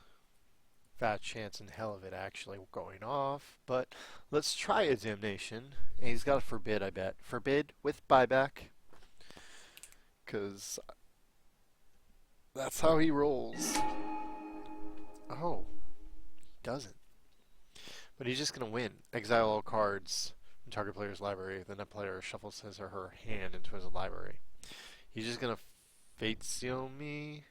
Fat chance in hell of it actually going off, but let's try a Damnation. And he's got a Forbid, I bet. Forbid with buyback. Because that's how he rolls. Oh, he doesn't. But he's just going to win. Exile all cards from target player's library. Then that player shuffles his or her hand into his library. He's just going to Fate Seal me.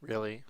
Really?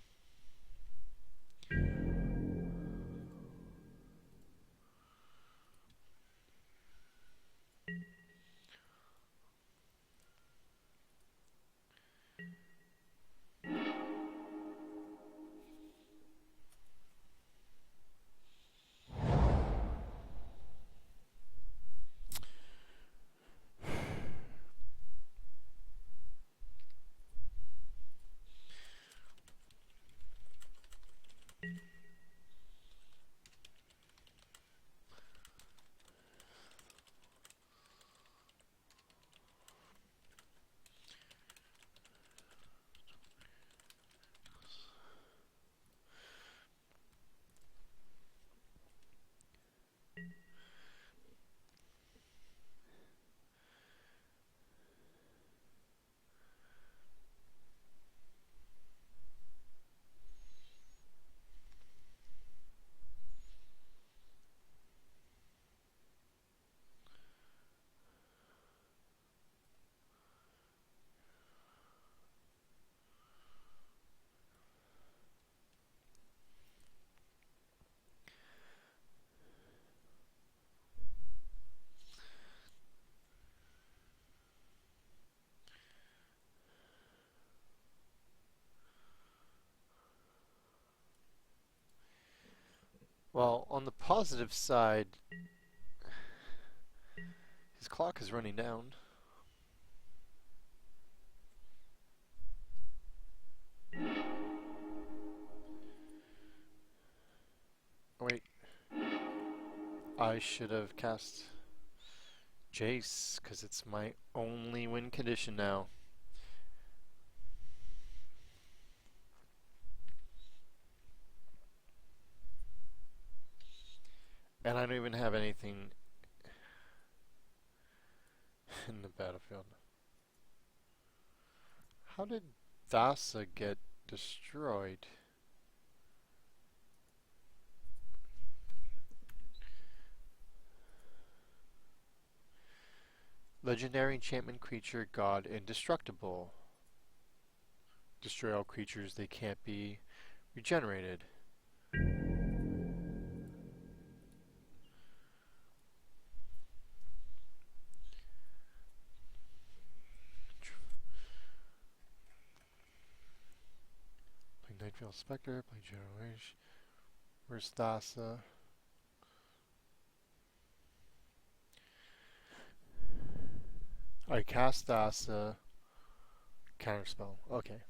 Well, on the positive side, his clock is running down. Wait, I should have cast Jace, because it's my only win condition now. And I don't even have anything in the battlefield. How did Thassa get destroyed? Legendary enchantment creature, god indestructible. Destroy all creatures, they can't be regenerated. Play Nightveil Spectre, play Generation. Where's Thassa? I cast Thassa. Counterspell. Okay.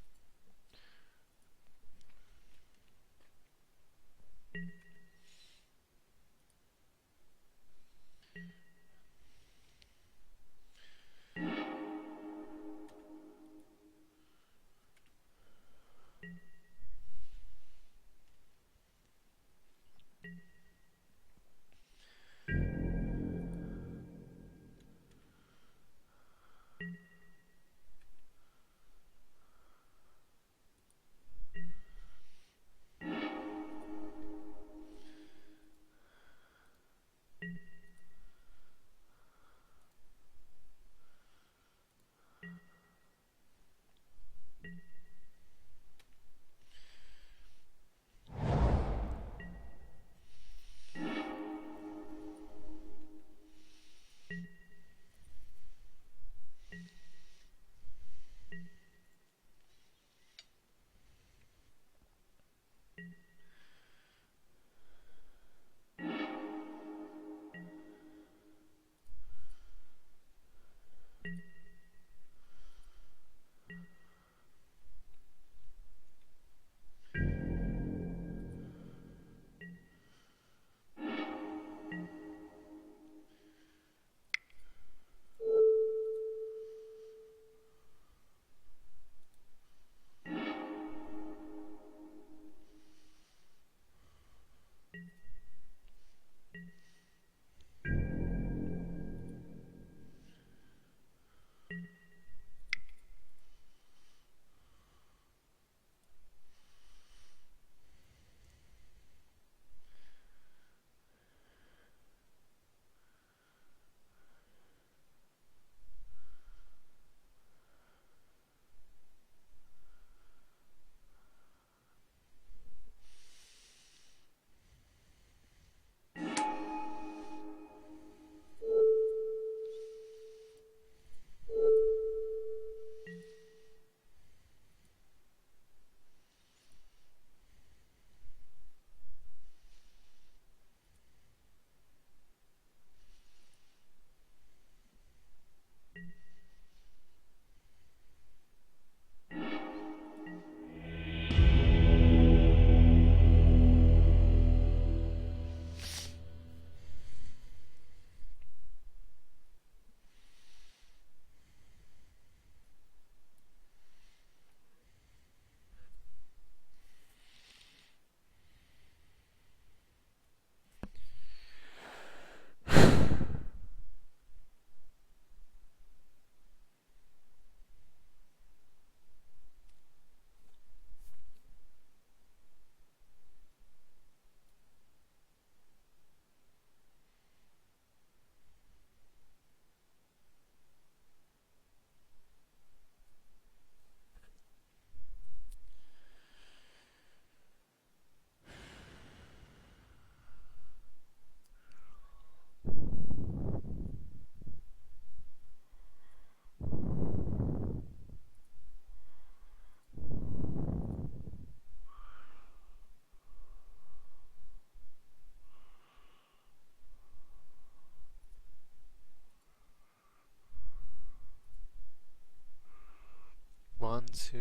1, 2,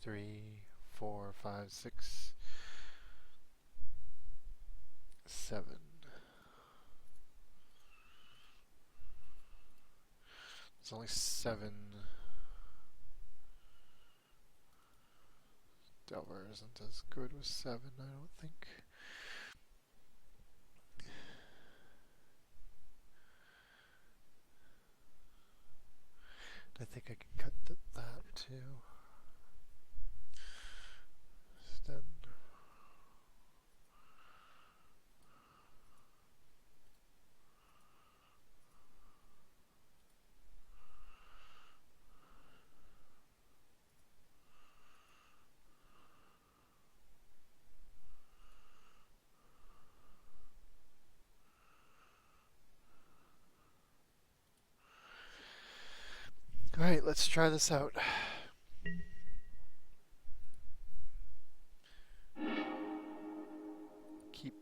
3, 4, 5, 6, 7. There's only 7. Delver isn't as good with 7, I don't think. I think I can cut that too. Extend. Alright, let's try this out. Keep.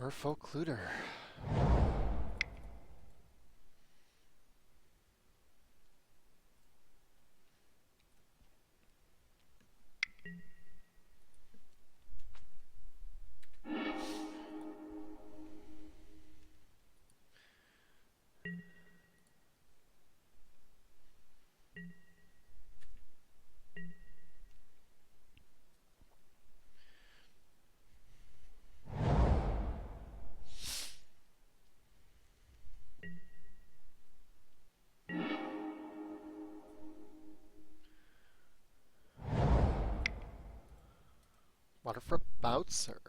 Merfolk-Looter. Waterfront Bouncer.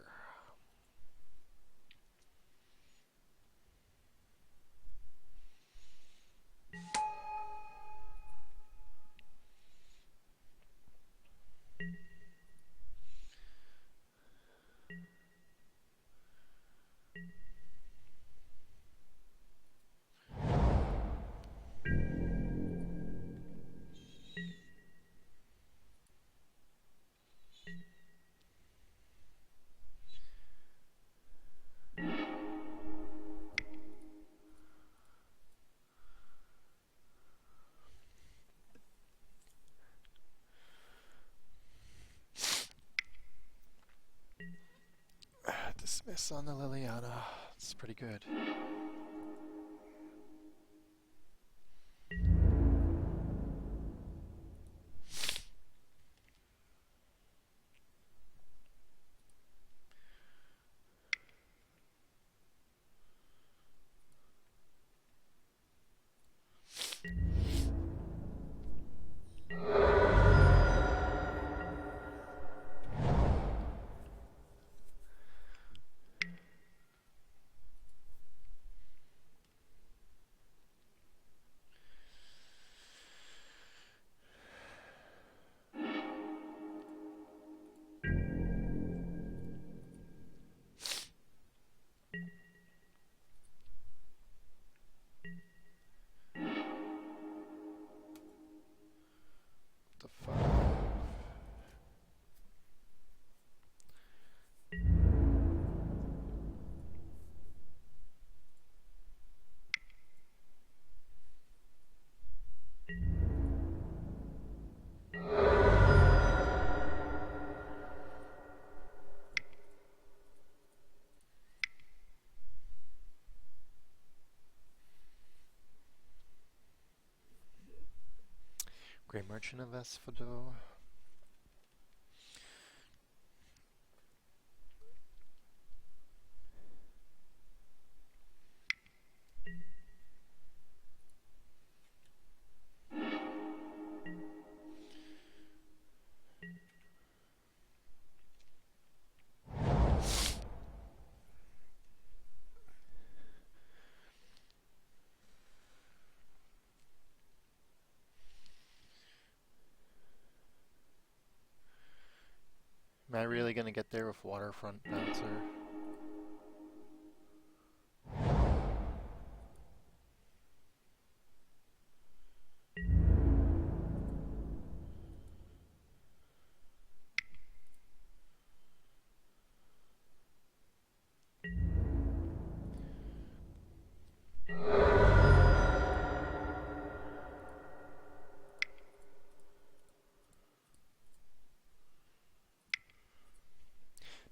Dismiss on the Liliana. It's pretty good. Grey Merchant of Asphodel. Am I really gonna get there with Waterfront Bouncer?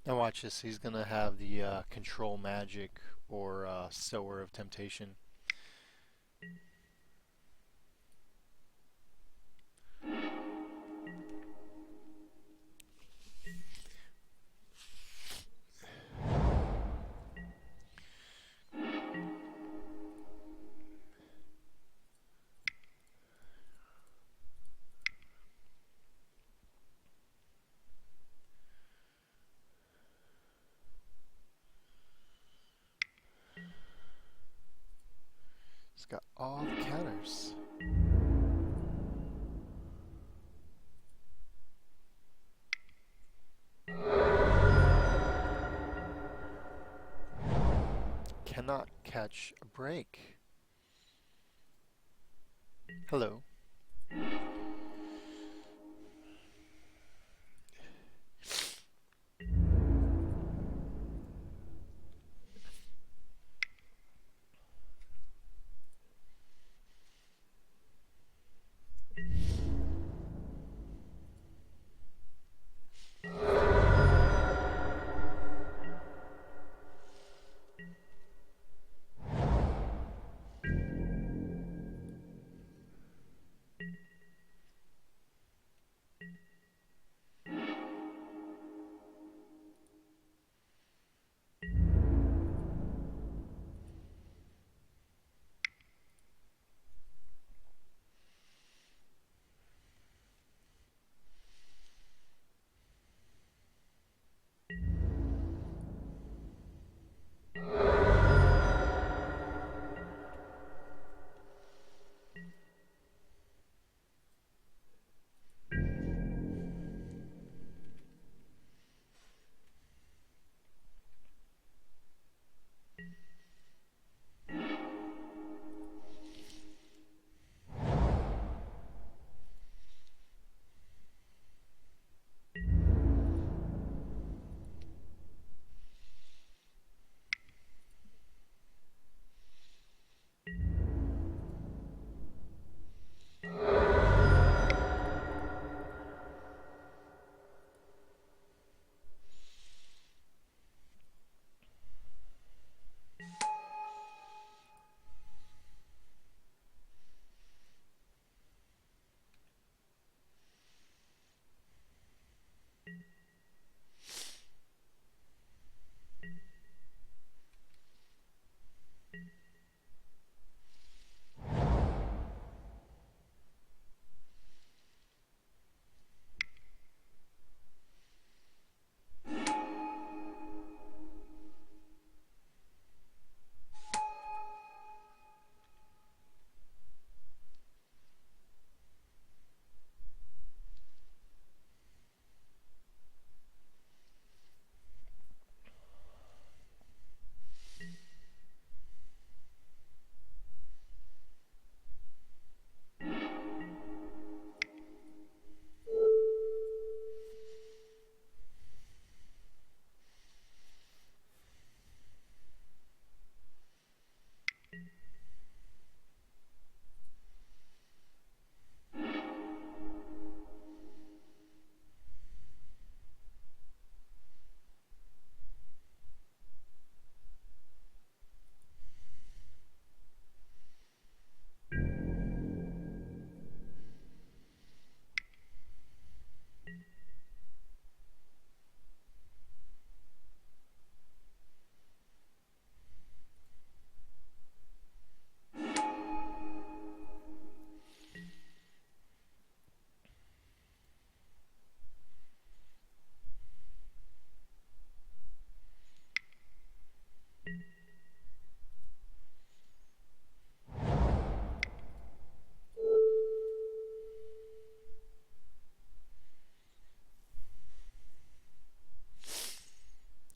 Now watch this, he's gonna have the Control Magic or Sower of Temptation. He's got all the counters. Cannot catch a break. Hello.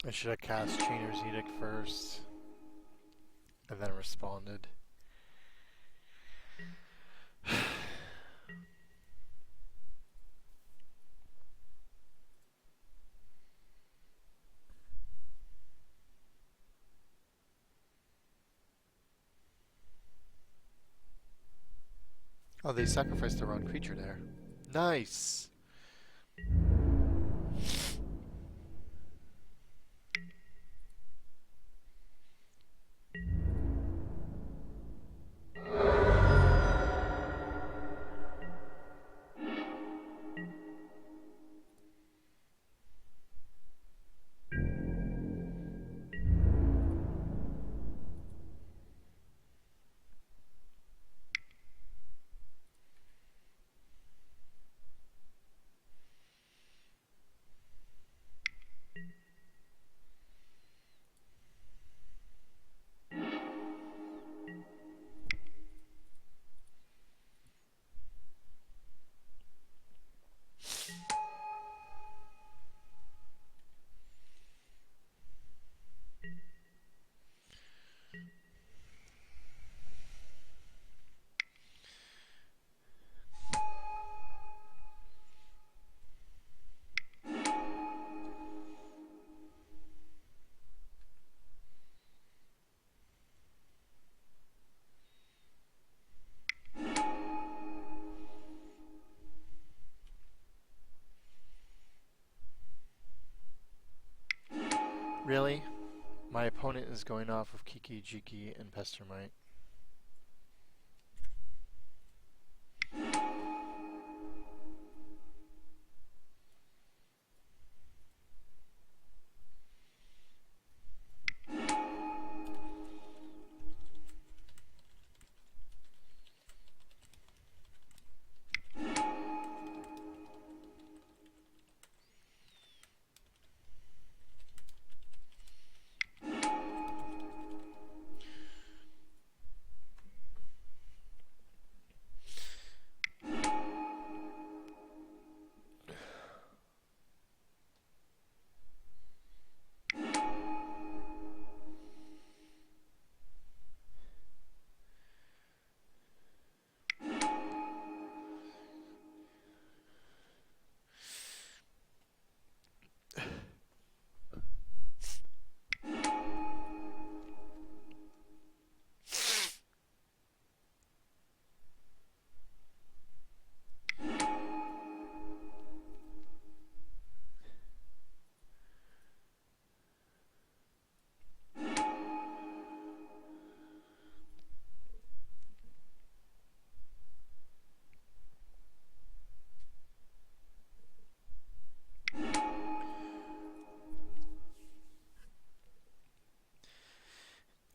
I should have cast Chainer's Edict first, and then responded. Oh, they sacrificed the wrong creature there. Nice! Really? My opponent is going off of Kiki, Jiki, and Pestermite.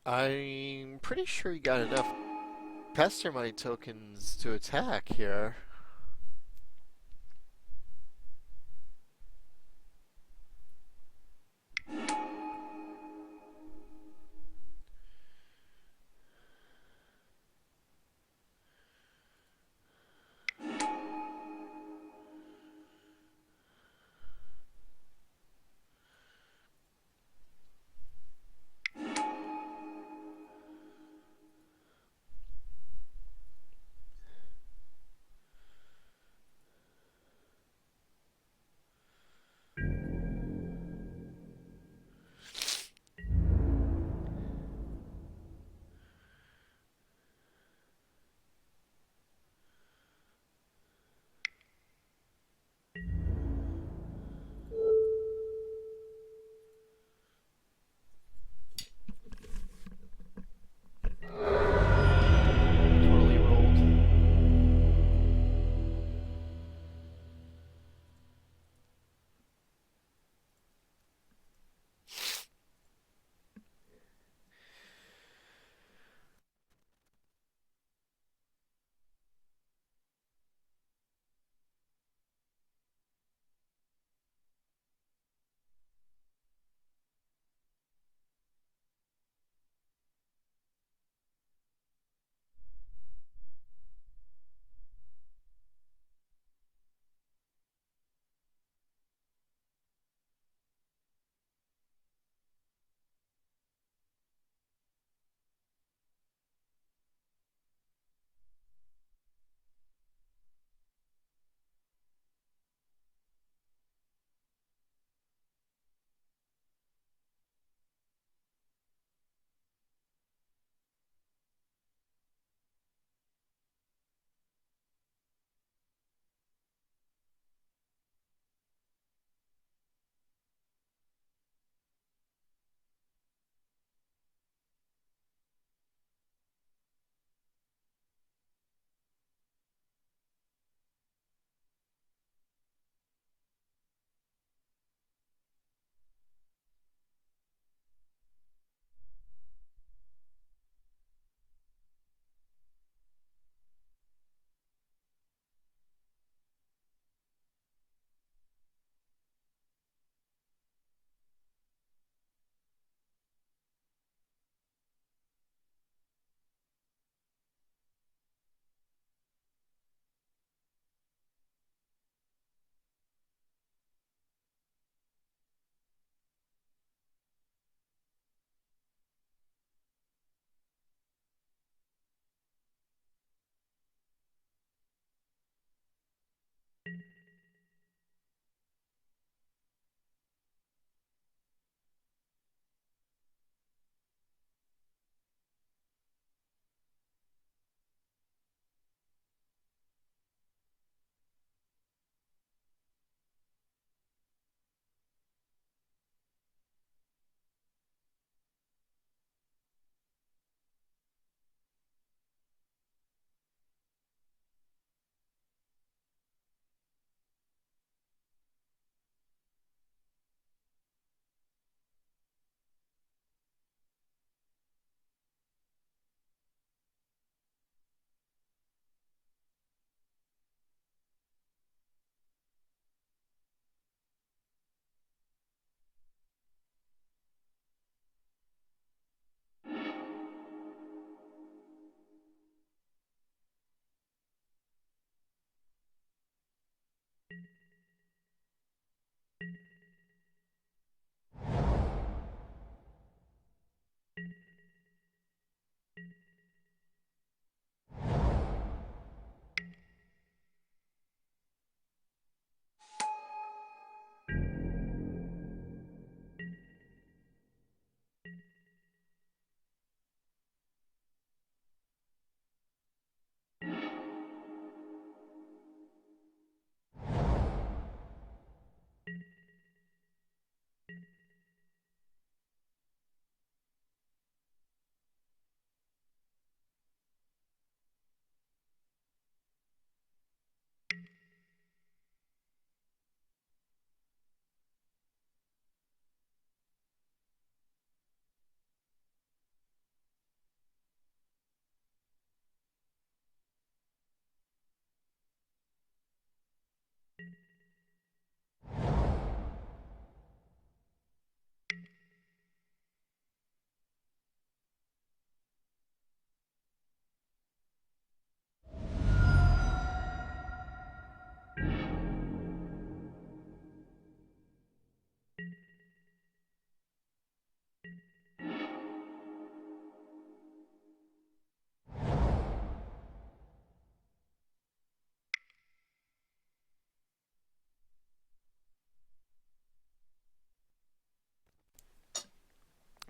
I'm pretty sure you got enough Pestermite tokens to attack here.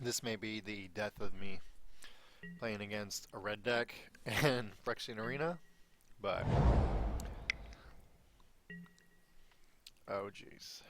This may be the death of me playing against a red deck and Phyrexian Arena, but oh jeez.